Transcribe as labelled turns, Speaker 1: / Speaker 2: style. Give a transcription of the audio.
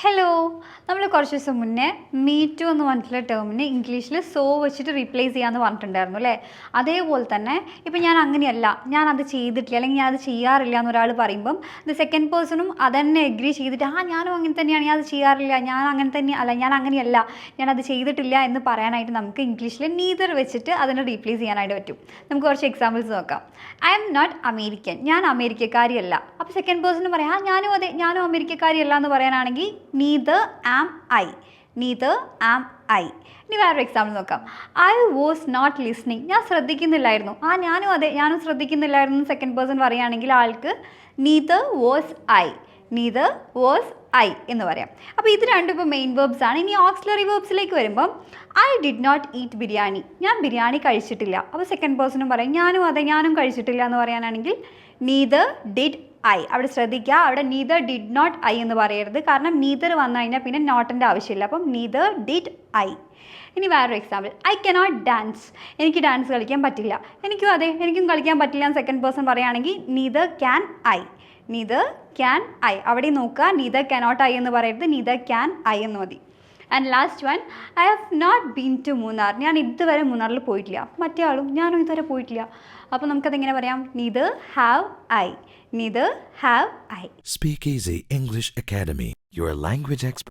Speaker 1: Hello, നമ്മൾ കുറച്ച് ദിവസം മുന്നേ മീ ടു എന്ന് പറഞ്ഞിട്ടുള്ള ടേമിന് ഇംഗ്ലീഷിൽ സോ വെച്ചിട്ട് റീപ്ലേസ് ചെയ്യാമെന്ന് പറഞ്ഞിട്ടുണ്ടായിരുന്നു അല്ലേ. അതേപോലെ തന്നെ ഇപ്പം ഞാൻ അങ്ങനെയല്ല, ഞാൻ അത് ചെയ്തിട്ടില്ല അല്ലെങ്കിൽ ഞാൻ അത് ചെയ്യാറില്ല എന്ന് ഒരാൾ പറയുമ്പം ഇത് സെക്കൻഡ് പേഴ്സണും അതന്നെ എഗ്രി ചെയ്തിട്ട് ഞാനും അങ്ങനെ തന്നെയാണ്, ഞാൻ അത് ചെയ്യാറില്ല, ഞാൻ അങ്ങനെ തന്നെ അല്ല, ഞാൻ അങ്ങനെയല്ല, ഞാനത് ചെയ്തിട്ടില്ല എന്ന് പറയാനായിട്ട് നമുക്ക് ഇംഗ്ലീഷിൽ നീദർ വെച്ചിട്ട് അതിനെ റീപ്ലേസ് ചെയ്യാനായിട്ട് പറ്റും. നമുക്ക് കുറച്ച് എക്സാമ്പിൾസ് നോക്കാം. ഐ എം നോട്ട് അമേരിക്കൻ, ഞാൻ അമേരിക്കക്കാരിയല്ല. അപ്പോൾ സെക്കൻഡ് പേഴ്സൺ പറയാം ഞാനും അതെ, ഞാനും അമേരിക്കക്കാരിയല്ല എന്ന് പറയാനാണെങ്കിൽ neither am I, neither am I. ഇനി വേറൊരു എക്സാമ്പിൾ നോക്കാം. ഐ വാസ് നോട്ട് ലിസ്ണിങ്, ഞാൻ ശ്രദ്ധിക്കുന്നില്ലായിരുന്നു. ഞാനും അതെ, ഞാനും ശ്രദ്ധിക്കുന്നില്ലായിരുന്നു സെക്കൻഡ് പേഴ്സൺ പറയുകയാണെങ്കിൽ ആൾക്ക് neither was I, neither was I എന്ന് പറയാം. അപ്പോൾ ഇത് രണ്ടും ഇപ്പോൾ മെയിൻ വേർബ്സ് ആണ്. ഇനി ഓക്സിലറി വേർബ്സിലേക്ക് വരുമ്പം I did not eat biryani, ഞാൻ ബിരിയാണി കഴിച്ചിട്ടില്ല. അപ്പോൾ സെക്കൻഡ് പേഴ്സണും പറയും ഞാനും അതെ, ഞാനും കഴിച്ചിട്ടില്ല എന്ന് പറയാനാണെങ്കിൽ neither did I. അവിടെ ശ്രദ്ധിക്കുക, അവിടെ നീദർ ഡിഡ് നോട്ട് ഐ എന്ന് പറയരുത്. കാരണം നീദർ വന്നു കഴിഞ്ഞാൽ പിന്നെ നോട്ടിൻ്റെ ആവശ്യമില്ല. അപ്പം നീദർ ഡിഡ് ഐ. ഇനി വേറൊരു എക്സാമ്പിൾ. ഐ കനോട്ട് ഡാൻസ്, എനിക്ക് ഡാൻസ് കളിക്കാൻ പറ്റില്ല. എനിക്കും അതെ, എനിക്കും കളിക്കാൻ പറ്റില്ല എന്ന് സെക്കൻഡ് പേഴ്സൺ പറയുകയാണെങ്കിൽ neither can I, neither can I. അവിടെ നോക്കുക, നീദർ കനോട്ട് ഐ എന്ന് പറയരുത്, നീദർ ക്യാൻ ഐ എന്ന് മതി. And last one, I have not been to Munnar, ഞാൻ ഇതുവരെ മൂന്നാറിൽ പോയിട്ടില്ല. മറ്റേ ആളും ഞാനും ഇതുവരെ പോയിട്ടില്ല. അപ്പോൾ നമുക്കതെങ്ങനെ പറയാം? Neither have I, neither have I.
Speaker 2: Speak Easy English Academy, your language expert.